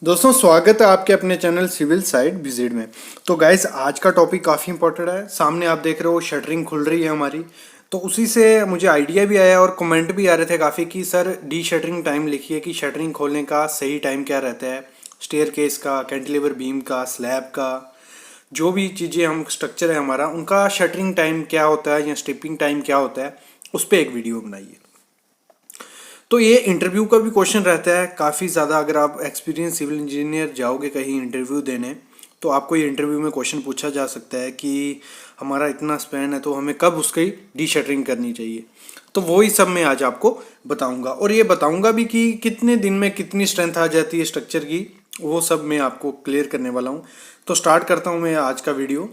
दोस्तों स्वागत है आपके अपने चैनल सिविल साइड विजिट में। तो गाइस आज का टॉपिक काफ़ी इंपॉर्टेंट है। सामने आप देख रहे हो शटरिंग खुल रही है हमारी। तो उसी से मुझे आइडिया भी आया और कमेंट भी आ रहे थे काफ़ी कि सर डी शटरिंग टाइम लिखिए कि शटरिंग खोलने का सही टाइम क्या रहता है, स्टेयर केस का, कैंटिलीवर बीम का, स्लैब का, जो भी चीज़ें हम स्ट्रक्चर है हमारा उनका शटरिंग टाइम क्या होता है या स्टिपिंग टाइम क्या होता है, उस पर एक वीडियो बनाइए। तो ये इंटरव्यू का भी क्वेश्चन रहता है काफ़ी ज़्यादा। अगर आप एक्सपीरियंस सिविल इंजीनियर जाओगे कहीं इंटरव्यू देने तो आपको ये इंटरव्यू में क्वेश्चन पूछा जा सकता है कि हमारा इतना स्पैन है तो हमें कब उसकी डी शटरिंग करनी चाहिए। तो वही सब मैं आज आपको बताऊंगा और ये बताऊंगा भी कि कितने दिन में कितनी स्ट्रेंथ आ जाती है स्ट्रक्चर की, वो सब मैं आपको क्लियर करने वाला हूँ। तो स्टार्ट करता हूँ मैं आज का वीडियो।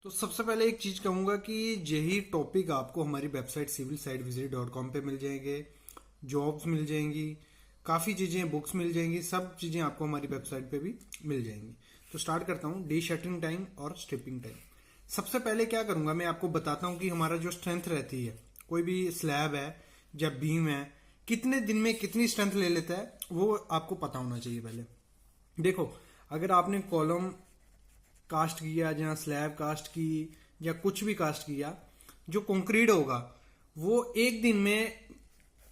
तो सबसे पहले एक चीज़ कहूँगा कि यही टॉपिक आपको हमारी website civil side visit .com पे मिल जाएंगे, जॉब्स मिल जाएंगी, काफ़ी चीज़ें, बुक्स मिल जाएंगी, सब चीज़ें आपको हमारी वेबसाइट पे भी मिल जाएंगी। तो स्टार्ट करता हूँ डी शटरिंग टाइम और स्ट्रिपिंग टाइम। सबसे पहले क्या करूँगा, मैं आपको बताता हूँ कि हमारा जो स्ट्रेंथ रहती है, कोई भी स्लैब है या बीम है, कितने दिन में कितनी स्ट्रेंथ ले लेता है वो आपको पता होना चाहिए। पहले देखो, अगर आपने कॉलम कास्ट किया या स्लैब कास्ट की या कुछ भी कास्ट किया, जो कंक्रीट होगा वो एक दिन में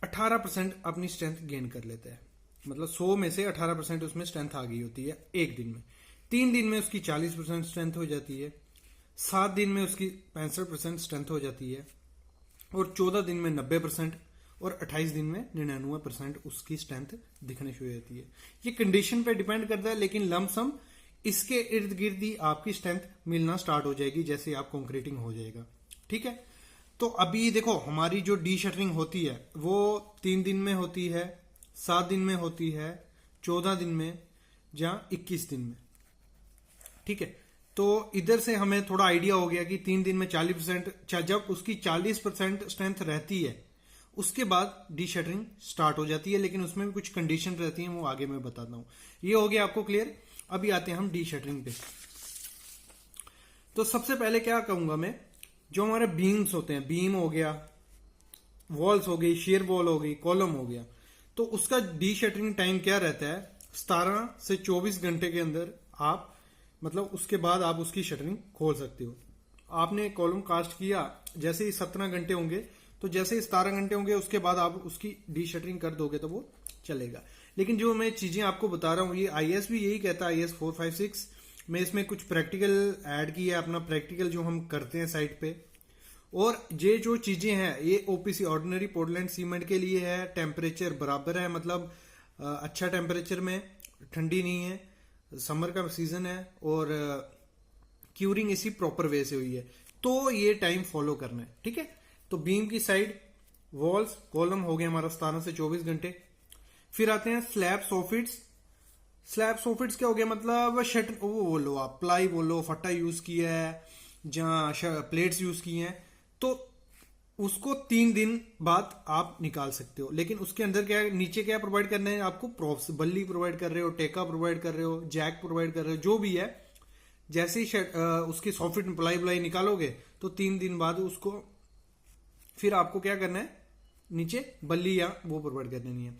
18% अपनी स्ट्रेंथ गेन कर लेता है। मतलब 100 में से 18% उसमें स्ट्रेंथ आ गई होती है एक दिन में। 3 दिन में उसकी 40% स्ट्रेंथ हो जाती है, 7 दिन में उसकी 65% स्ट्रेंथ हो जाती है, और 14 दिन में 90%, और 28 दिन में 99% उसकी स्ट्रेंथ दिखने शुरू हो जाती है। ये कंडीशन पे डिपेंड करता है, लेकिन लमसम इसके इर्द गिर्द ही आपकी स्ट्रेंथ मिलना स्टार्ट हो जाएगी जैसे आप कंक्रीटिंग हो जाएगा। ठीक है, तो अभी देखो हमारी जो डी शटरिंग होती है वो 3 दिन में होती है, 7 दिन में होती है, 14 दिन में या 21 दिन में। ठीक है, तो इधर से हमें थोड़ा आइडिया हो गया कि 3 दिन में 40%, जब उसकी 40% स्ट्रेंथ रहती है उसके बाद डी शटरिंग स्टार्ट हो जाती है, लेकिन उसमें भी कुछ कंडीशन रहती है, वो आगे मैं बताता हूं। ये हो गया आपको क्लियर। अभी आते हैं हम डी शटरिंग पे। तो सबसे पहले क्या कहूंगा मैं, जो हमारे बीम्स होते हैं, बीम हो गया, वॉल्स हो गई, शेयर वॉल हो गई, कॉलम हो गया, तो उसका डी शटरिंग टाइम क्या रहता है, 17 से 24 घंटे के अंदर आप, मतलब उसके बाद आप उसकी शटरिंग खोल सकते हो। आपने कॉलम कास्ट किया, जैसे ही 17 घंटे होंगे, तो जैसे ही 17 घंटे होंगे उसके बाद आप उसकी डी शटरिंग कर दोगे तो वो चलेगा। लेकिन जो मैं चीजें आपको बता रहा हूँ, ये आईएएस भी यही कहता है, आईएएस 456। मैं इसमें कुछ प्रैक्टिकल ऐड किया है, अपना प्रैक्टिकल जो हम करते हैं साइट पे। और ये जो चीजें हैं ये ओपीसी ऑर्डिनरी पोर्टलैंड सीमेंट के लिए है। टेम्परेचर बराबर है, मतलब अच्छा टेम्परेचर में, ठंडी नहीं है, समर का सीजन है, और क्यूरिंग इसी प्रॉपर वे से हुई है। तो ये टाइम फॉलो करना है। ठीक है, तो बीम की साइड, वॉल्स, कॉलम हो गया हमारा 17 से 24 घंटे। फिर आते हैं स्लैब सोफिट्स। स्लैब सोफिट्स क्या हो गया, मतलब शटर, वो बोलो आप प्लाई बोलो, फट्टा यूज किया है, जहां प्लेट्स यूज की हैं, तो उसको 3 दिन बाद आप निकाल सकते हो। लेकिन उसके अंदर क्या है, नीचे क्या प्रोवाइड करना है आपको, प्रॉप्स, बल्ली प्रोवाइड कर रहे हो, टेका प्रोवाइड कर रहे हो, जैक प्रोवाइड कर रहे हो, जो भी है। जैसे ही उसकी सॉफिट प्लाई ब्लाई निकालोगे तो 3 दिन बाद उसको फिर आपको क्या करना है, नीचे बल्ली या वो प्रोवाइड कर देनी है।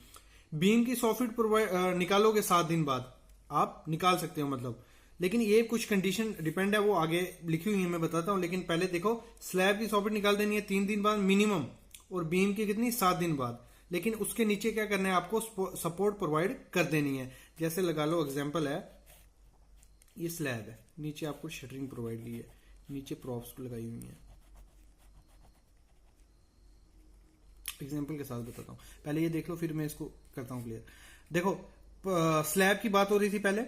बीम की सॉफिट प्रोवाइड निकालोगे 7 दिन बाद आप निकाल सकते हो, मतलब। लेकिन ये कुछ कंडीशन डिपेंड है, वो आगे लिखी हुई है, मैं बताता हूं। लेकिन पहले देखो, स्लैब की सॉफिट निकाल देनी है 3 दिन बाद मिनिमम, और बीम की कितनी, 7 दिन बाद। लेकिन उसके नीचे क्या करना है, आपको सपोर्ट प्रोवाइड कर देनी है। जैसे लगा लो, एग्जाम्पल है, ये स्लैब है, नीचे आपको शटरिंग प्रोवाइड की है, नीचे प्रॉप्स लगाई हुई है। एग्जाम्पल के साथ बताता हूँ, पहले ये देख लो, फिर मैं इसको करता हूँ क्लियर। देखो, स्लैब की बात हो रही थी, पहले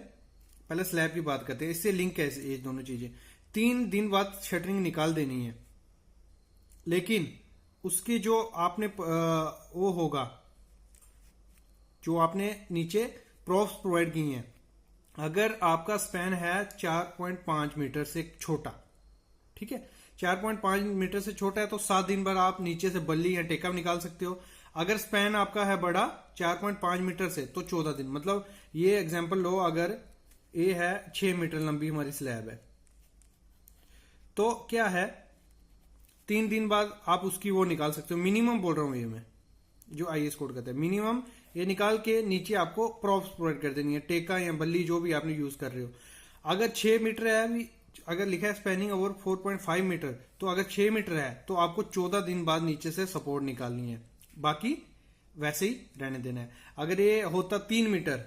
पहले स्लैब की बात करते हैं, इससे लिंक है ये दोनों चीजें। 3 दिन बाद शटरिंग निकाल देनी है, लेकिन उसकी जो आपने वो होगा, जो आपने नीचे प्रॉप्स प्रोवाइड की हैं, अगर आपका स्पैन है 4.5 मीटर से छोटा, ठीक है, 4.5 मीटर से छोटा है, तो 7 दिन बाद आप नीचे से बल्ली या टेकअप निकाल सकते हो। अगर स्पैन आपका है बड़ा 4.5 मीटर से, तो 14 दिन। मतलब ये एग्जांपल लो, अगर ये है 6 मीटर लंबी हमारी स्लैब है, तो क्या है, 3 दिन बाद आप उसकी वो निकाल सकते हो। मिनिमम बोल रहा हूं ये मैं, जो आईएस कोड कहता है, मिनिमम ये निकाल के नीचे आपको प्रॉप्स प्रोवाइड कर देनी है, टेका या बल्ली जो भी आपने यूज कर रहे हो। अगर 6 मीटर है अभी, अगर लिखा है स्पैनिंग ओवर 4.5 मीटर, तो अगर 6 मीटर है तो आपको 14 दिन बाद नीचे से सपोर्ट निकालनी है, बाकी वैसे ही रहने देना है। अगर ये होता 3 मीटर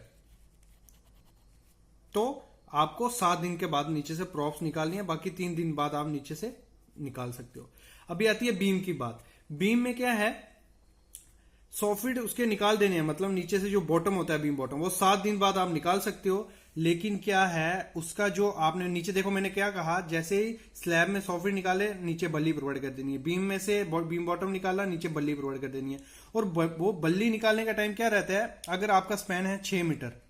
तो आपको 7 दिन के बाद नीचे से प्रॉप्स निकालनी है, बाकी 3 दिन बाद आप नीचे से निकाल सकते हो। अभी आती है बीम की बात। बीम में क्या है, 100 फीट उसके निकाल देने हैं, मतलब नीचे से जो बॉटम होता है बीम बॉटम, वो 7 दिन बाद आप निकाल सकते हो। लेकिन क्या है उसका जो आपने नीचे देखो मैंने क्या कहा, जैसे ही स्लैब में 100 फीट निकाले नीचे बल्ली प्रोवाइड कर देनी है, बीम में से बीम बॉटम निकाला नीचे बल्ली प्रोवाइड कर देनी है। और वो बल्ली निकालने का टाइम क्या रहता है, अगर आपका स्पैन है 6 मीटर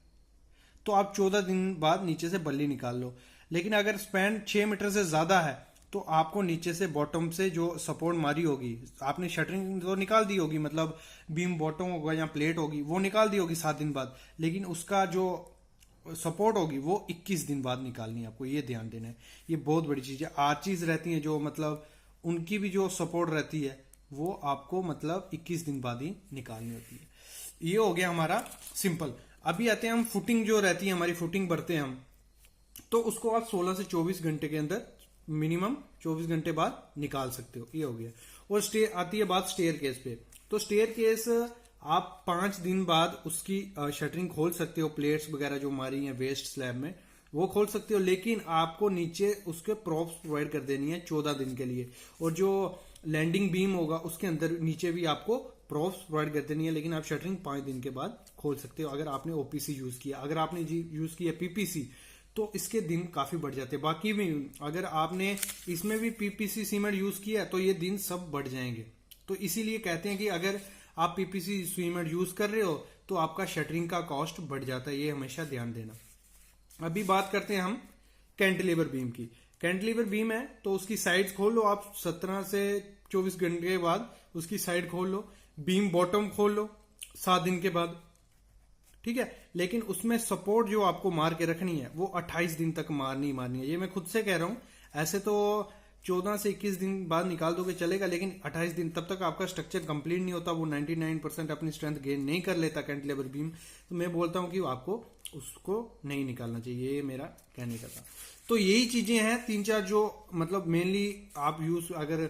तो आप 14 दिन बाद नीचे से बल्ली निकाल लो। लेकिन अगर स्पैन 6 मीटर से ज्यादा है तो आपको नीचे से बॉटम से जो सपोर्ट मारी होगी, आपने शटरिंग तो निकाल दी होगी, मतलब बीम बॉटम होगा या प्लेट होगी वो निकाल दी होगी 7 दिन बाद, लेकिन उसका जो सपोर्ट होगी वो 21 दिन बाद निकालनी है आपको, ये ध्यान देना है। ये बहुत बड़ी चीज है। आर्चीज रहती हैं जो मतलब उनकी भी जो सपोर्ट रहती है वो आपको मतलब 21 दिन बाद ही निकालनी होती है। ये हो गया हमारा सिंपल। अभी आते हैं हम फुटिंग जो रहती है हमारी, फुटिंग भरते हैं हम, तो उसको आप 16 से 24 घंटे के अंदर, मिनिमम 24 घंटे बाद निकाल सकते हो, ये हो गया। और आती है बात स्टेयर केस पे। तो स्टेयर केस आप 5 दिन बाद उसकी शटरिंग खोल सकते हो, प्लेट्स वगैरह जो मारी है वेस्ट स्लैब में वो खोल सकते हो, लेकिन आपको नीचे उसके प्रॉप्स प्रोवाइड कर देनी है 14 दिन के लिए। और जो लैंडिंग बीम होगा उसके अंदर नीचे भी आपको प्रॉप्स प्रोवाइड कर देनी है, लेकिन आप शटरिंग 5 दिन के बाद खोल सकते हो अगर आपने ओपीसी यूज किया। अगर आपने यूज किया पीपीसी तो इसके दिन काफी बढ़ जाते हैं। बाकी भी अगर आपने इसमें भी पीपीसी सीमेंट यूज किया तो ये दिन सब बढ़ जाएंगे। तो इसीलिए कहते हैं कि अगर आप पीपीसी सीमेंट यूज कर रहे हो तो आपका शटरिंग का कॉस्ट बढ़ जाता है, ये हमेशा ध्यान देना। अभी बात करते हैं हम कैंटिलीवर बीम की। कैंटिलीवर बीम है तो उसकी साइड्स खोल लो आप, 17 से 24 घंटे के बाद उसकी साइड खोल लो, बीम बॉटम खोल लो 7 दिन के बाद, ठीक है। लेकिन उसमें सपोर्ट जो आपको मार के रखनी है वो 28 दिन तक मारनी है। ये मैं खुद से कह रहा हूं, ऐसे तो 14 से 21 दिन बाद निकाल दोगे चलेगा, लेकिन 28 दिन तब तक आपका स्ट्रक्चर कंप्लीट नहीं होता, वो 99% अपनी स्ट्रेंथ गेन नहीं कर लेता कैंटिलीवर बीम। तो मैं बोलता हूं कि आपको उसको नहीं निकालना चाहिए, ये मेरा कहने का था। तो यही चीजें हैं 3-4 जो मतलब मेनली आप यूज अगर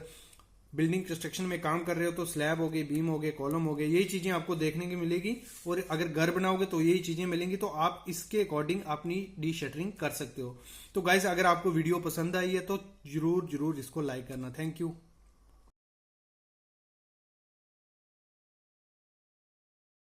बिल्डिंग कंस्ट्रक्शन में काम कर रहे हो तो स्लैब हो गए, बीम हो गए, कॉलम हो गए, यही चीजें आपको देखने की मिलेगी। और अगर घर बनाओगे तो यही चीजें मिलेंगी, तो आप इसके अकॉर्डिंग अपनी डी शटरिंग कर सकते हो। तो गाइस अगर आपको वीडियो पसंद आई है तो जरूर इसको लाइक करना। Thank you.